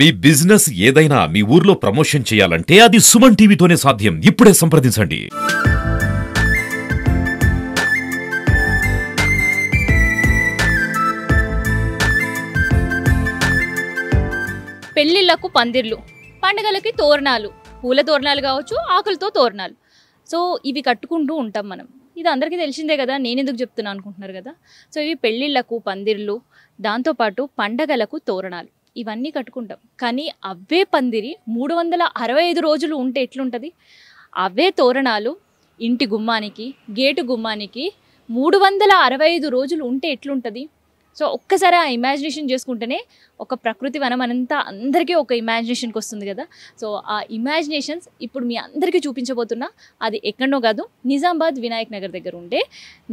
మీ business ఏదైనా మీ ఊర్లో promotion చేయాలంటే అది సుమన్ టీవీతోనే సాధ్యం. ఇప్పుడే సంప్రదించండి. పెళ్ళిళ్ళకు పందిర్లు, పండుగలకి తోరణాలు, పూల తోరణాలు కావచ్చు, ఆకులతో తోరణాలు. సో ఇవి కట్టుకుంటూ ఉంటాం మనం. ఇది అందరికీ తెలిసిందే కదా, నేను ఎందుకు చెప్తున్నా అనుకుంటున్నారు కదా. సో ఇవి పెళ్ళిళ్ళకు పందిర్లు, దాంతోపాటు పండగలకు తోరణాలు, ఇవన్నీ కట్టుకుంటాం. కానీ అవే పందిరి 365 రోజులు ఉంటే ఎట్లుంటుంది? అవే తోరణాలు ఇంటి గుమ్మానికి, గేటు గుమ్మానికి 365 రోజులు ఉంటే ఎట్లుంటుంది? సో ఒక్కసారి ఆ ఇమాజినేషన్ చేసుకుంటేనే ఒక ప్రకృతి వనం అనంతా అందరికీ ఒక ఇమాజినేషన్కి వస్తుంది కదా. సో ఆ ఇమాజినేషన్స్ ఇప్పుడు మీ అందరికీ చూపించబోతున్నా. అది ఎక్కడో కాదు, నిజామాబాద్ వినాయక్ నగర్ దగ్గర ఉండే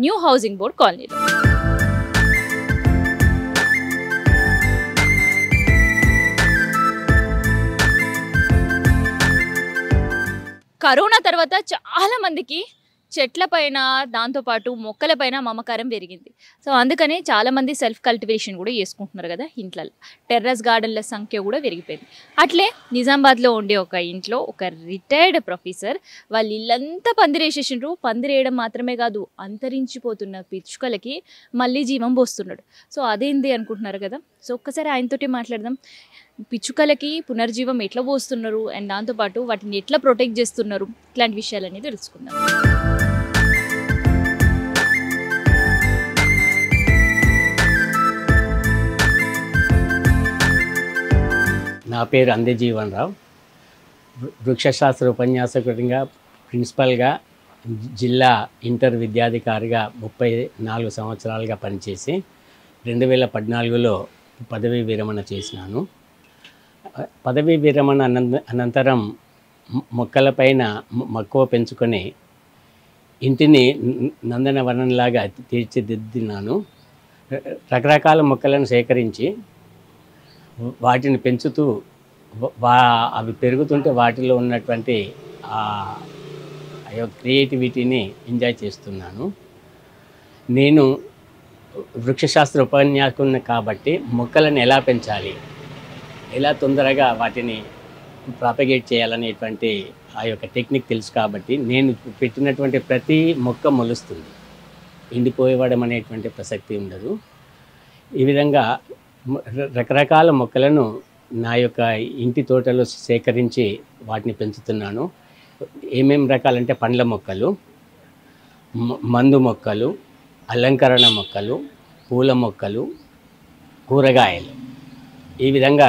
న్యూ హౌసింగ్ బోర్డ్ కాలనీలో. కరోనా తర్వాత చాలా మందికి చెట్లపైన, దాంతోపాటు మొక్కలపైన మమకారం పెరిగింది. సో అందుకనే చాలామంది సెల్ఫ్ కల్టివేషన్ కూడా చేసుకుంటున్నారు కదా ఇంట్లలో. టెర్రస్ గార్డెన్ల సంఖ్య కూడా పెరిగిపోయింది. అట్లే నిజామాబాద్లో ఉండే ఒక ఇంట్లో ఒక రిటైర్డ్ ప్రొఫెసర్ వాళ్ళ ఇల్లంతా పందిరేసేసిండ్రు. పందిరేయడం మాత్రమే కాదు, అంతరించిపోతున్న పిచ్చుకలకి మళ్ళీ జీవం పోస్తున్నాడు. సో అదేంది అనుకుంటున్నారు కదా. సో ఒక్కసారి ఆయనతోటి మాట్లాడదాం. పిచ్చుకలకి పునర్జీవం ఎట్లా పోస్తున్నారు అండ్ దాంతోపాటు వాటిని ఎట్లా ప్రొటెక్ట్ చేస్తున్నారు, ఇట్లాంటి విషయాలన్నీ తెలుసుకుందాం. నా పేరు అందే జీవన్ రావు. వృక్షశాస్త్ర ఉపన్యాసకుడిగా, ప్రిన్సిపల్గా, జిల్లా ఇంటర్ విద్యాధికారిగా 34 సంవత్సరాలుగా పనిచేసి 2014లో పదవీ విరమణ చేసినాను. పదవీ విరమణ అనంతరం మొక్కలపైన మక్కువ పెంచుకొని ఇంటిని నందనవనంలాగా తీర్చిదిద్దినాను. రకరకాల మొక్కలను సేకరించి వాటిని పెంచుతూ అవి పెరుగుతుంటే వాటిలో ఉన్నటువంటి క్రియేటివిటీని ఎంజాయ్ చేస్తున్నాను. నేను వృక్షశాస్త్ర ఉపన్యాసకుని కాబట్టి మొక్కలను ఎలా పెంచాలి, ఎలా తొందరగా వాటిని ప్రాపగేట్ చేయాలనేటువంటి ఆ యొక్క టెక్నిక్ తెలుసు కాబట్టి నేను పెట్టినటువంటి ప్రతి మొక్క మొలుస్తుంది. ఎండిపోయేవడం అనేటువంటి ప్రసక్తి ఉండదు. ఈ విధంగా రకరకాల మొక్కలను నా యొక్క ఇంటి తోటలో సేకరించి వాటిని పెంచుతున్నాను. ఏమేమి రకాలంటే పండ్ల మొక్కలు, మందు మొక్కలు, అలంకరణ మొక్కలు, పూల మొక్కలు, కూరగాయలు, ఈ విధంగా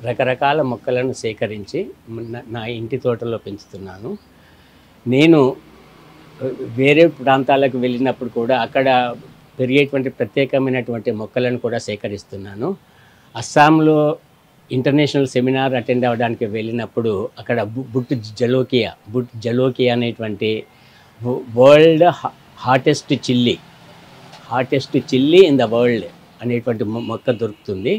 రకరకాల మొక్కలను సేకరించి నా ఇంటి తోటలో పెంచుతున్నాను. నేను వేరే ప్రాంతాలకు వెళ్ళినప్పుడు కూడా అక్కడ పెరిగేటువంటి ప్రత్యేకమైనటువంటి మొక్కలను కూడా సేకరిస్తున్నాను. అస్సాంలో ఇంటర్నేషనల్ సెమినార్ అటెండ్ అవ్వడానికి వెళ్ళినప్పుడు అక్కడ బుట్ జలోకియా అనేటువంటి world hottest chilli in the world అనేటువంటి మొక్క దొరుకుతుంది.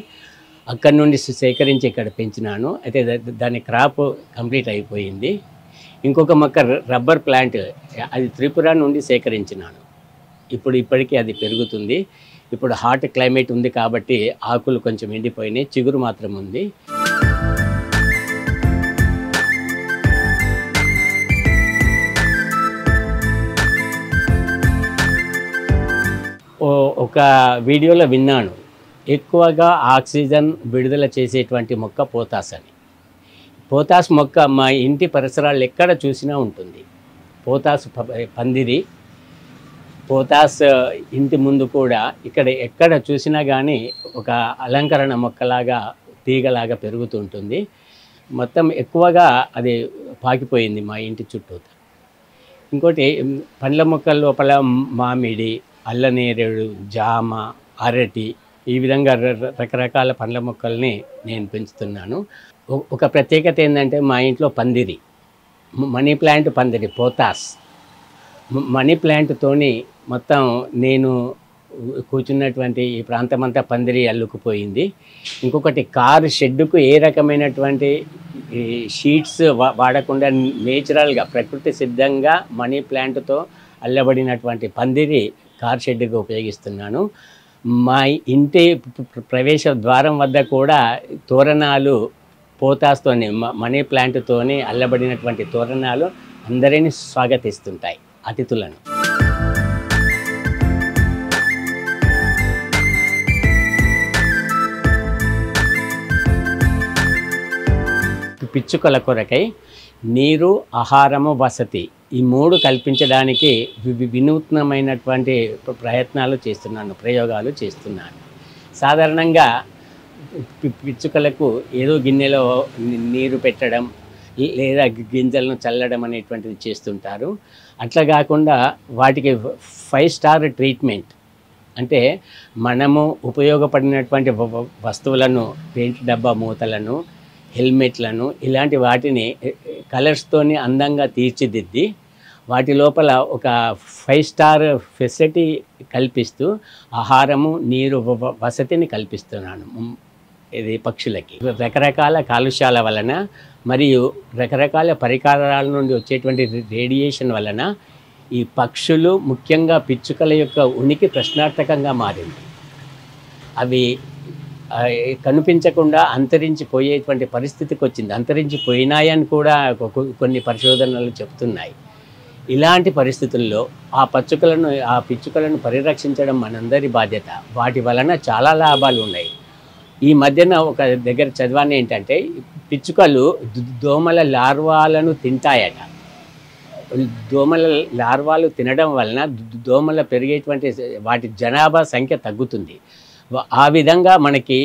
అక్కడి నుండి సేకరించి ఇక్కడ పెంచినాను. అయితే దాని క్రాప్ కంప్లీట్ అయిపోయింది. ఇంకొక మొక్క రబ్బర్ ప్లాంట్, అది త్రిపుర నుండి సేకరించినాను. ఇప్పటికీ అది పెరుగుతుంది. ఇప్పుడు హాట్ క్లైమేట్ ఉంది కాబట్టి ఆకులు కొంచెం ఎండిపోయినాయి, చిగురు మాత్రం ఉంది. ఒక వీడియోలో విన్నాను, ఎక్కువగా ఆక్సిజన్ విడుదల చేసేటువంటి మొక్క పోతాస్ అని. పోతాస్ మొక్క మా ఇంటి పరిసరాలు ఎక్కడ చూసినా ఉంటుంది. పోతాస్ పందిరి, పోతాస్ ఇంటి ముందు కూడా ఎక్కడ చూసినా కానీ ఒక అలంకరణ మొక్కలాగా, తీగలాగా పెరుగుతుంటుంది. మొత్తం ఎక్కువగా అది పాకిపోయింది మా ఇంటి చుట్టూ. ఇంకోటి పండ్ల మొక్కల లోపల మామిడి, అల్లనేరేడు, జామ, అరటి, ఈ విధంగా రకరకాల పండ్ల మొక్కల్ని నేను పెంచుతున్నాను. ఒక ప్రత్యేకత ఏంటంటే మా ఇంట్లో పందిరి, మనీ ప్లాంట్ పందిరి, పోతాస్ మనీ ప్లాంట్తోని మొత్తం నేను కూర్చున్నటువంటి ఈ ప్రాంతం అంతా పందిరి అల్లుకుపోయింది. ఇంకొకటి కారు షెడ్డుకు ఏ రకమైనటువంటి షీట్స్ వాడకుండా నేచురల్గా ప్రకృతి సిద్ధంగా మనీ ప్లాంట్తో అల్లబడినటువంటి పందిరి కార్ షెడ్డుగా ఉపయోగిస్తున్నాను. మా ఇంటి ప్రవేశ ద్వారం వద్ద కూడా తోరణాలు పోతాస్తోని మనీ ప్లాంట్తోని అల్లబడినటువంటి తోరణాలు అందరినీ స్వాగతిస్తుంటాయి అతిథులను. పిచ్చుకల కొరకై నీరు, ఆహారము, వసతి ఈ 3 కల్పించడానికి వినూత్నమైనటువంటి ప్రయత్నాలు చేస్తున్నాను, ప్రయోగాలు చేస్తున్నాను. సాధారణంగా పిచ్చుకలకు ఏదో గిన్నెలో నీరు పెట్టడం లేదా గింజలను చల్లడం అనేటువంటిది చేస్తుంటారు. అట్లా కాకుండా వాటికి 5 స్టార్ ట్రీట్మెంట్ అంటే మనము ఉపయోగపడినటువంటి వస్తువులను, పెయింట్ డబ్బా మూతలను, హెల్మెట్లను ఇలాంటి వాటిని కలర్స్తోని అందంగా తీర్చిదిద్ది వాటి లోపల ఒక 5 స్టార్ ఫెసిలిటీ కల్పిస్తూ ఆహారము, నీరు, వసతిని కల్పిస్తున్నాను ఇది పక్షులకి. రకరకాల కాలుష్యాల వలన మరియు రకరకాల పరికరాల నుండి వచ్చేటువంటి రేడియేషన్ వలన ఈ పక్షులు, ముఖ్యంగా పిచ్చుకల యొక్క ఉనికి ప్రశ్నార్థకంగా మారింది. అవి కనిపించకుండా అంతరించిపోయేటువంటి పరిస్థితికి వచ్చింది. అంతరించిపోయినాయని కూడా కొన్ని పరిశోధనలు చెప్తున్నాయి. ఇలాంటి పరిస్థితుల్లో ఆ పిచ్చుకలను పరిరక్షించడం మనందరి బాధ్యత. వాటి వలన చాలా లాభాలు ఉన్నాయి. ఈ మధ్యన ఒక దగ్గర చదివాను ఏంటంటే పిచ్చుకలు దోమల లార్వాలను తింటాయట. దోమల లార్వాలు తినడం వలన దోమల పెరిగేటువంటి వాటి జనాభా సంఖ్య తగ్గుతుంది. ఆ విధంగా మనకి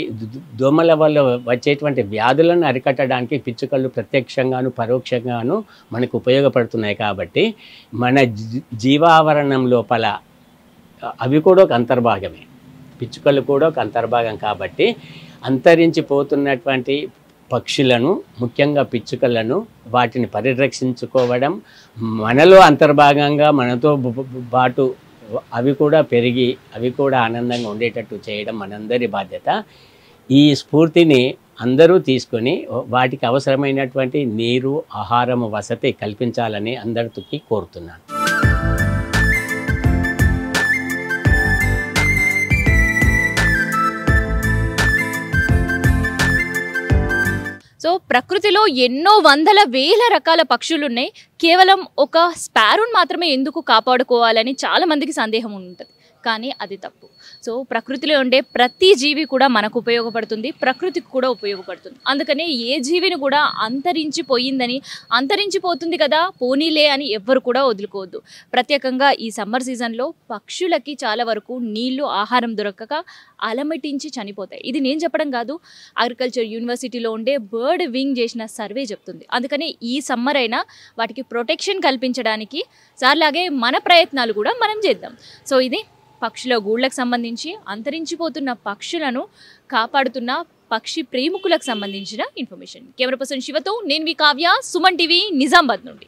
దోమల వల్ల వచ్చేటువంటి వ్యాధులను అరికట్టడానికి పిచ్చుకలు ప్రత్యక్షంగాను పరోక్షంగాను మనకు ఉపయోగపడుతున్నాయి. కాబట్టి మన జీవావరణం లోపల అవి కూడా ఒక అంతర్భాగమే, పిచ్చుకలు కూడా ఒక అంతర్భాగం. కాబట్టి అంతరించిపోతున్నటువంటి పక్షులను, ముఖ్యంగా పిచ్చుకలను, వాటిని పరిరక్షించుకోవడం మనలో అంతర్భాగంగా మనతో పాటు అవి కూడా పెరిగి అవి కూడా ఆనందంగా ఉండేటట్టు చేయడం మనందరి బాధ్యత. ఈ స్ఫూర్తిని అందరూ తీసుకొని వాటికి అవసరమైనటువంటి నీరు, ఆహారము, వసతి కల్పించాలని అందరికీ కోరుతున్నాను. సో ప్రకృతిలో ఎన్నో వందల వేల రకాల పక్షులు ఉన్నాయి. కేవలం ఒక స్పారోని మాత్రమే ఎందుకు కాపాడుకోవాలని చాలా మందికి సందేహం ఉంటుంది, కానీ అది తప్పు. సో ప్రకృతిలో ఉండే ప్రతి జీవి కూడా మనకు ఉపయోగపడుతుంది, ప్రకృతికి కూడా ఉపయోగపడుతుంది. అందుకనే ఏ జీవిని కూడా అంతరించిపోయిందని, అంతరించిపోతుంది కదా పోనీలే అని ఎవ్వరు కూడా వదులుకోవద్దు. ప్రత్యేకంగా ఈ సమ్మర్ సీజన్లో పక్షులకి చాలా వరకు నీళ్లు, ఆహారం దొరకక అలమటించి చనిపోతాయి. ఇది నేను చెప్పడం కాదు, అగ్రికల్చర్ యూనివర్సిటీలో ఉండే బర్డ్ వింగ్ చేసిన సర్వే చెప్తుంది. అందుకనే ఈ సమ్మర్ అయినా వాటికి ప్రొటెక్షన్ కల్పించడానికి సార్లాగే మన ప్రయత్నాలు కూడా మనం చేద్దాం. సో ఇది పక్షుల గూళ్ళకు సంబంధించి అంతరించిపోతున్న పక్షులను కాపాడుతున్న పక్షి ప్రేమికులకు సంబంధించిన ఇన్ఫర్మేషన్. కెమెరా పర్సన్ శివతో నేను మీ కావ్య, సుమన్ టీవీ, నిజామాబాద్ నుండి.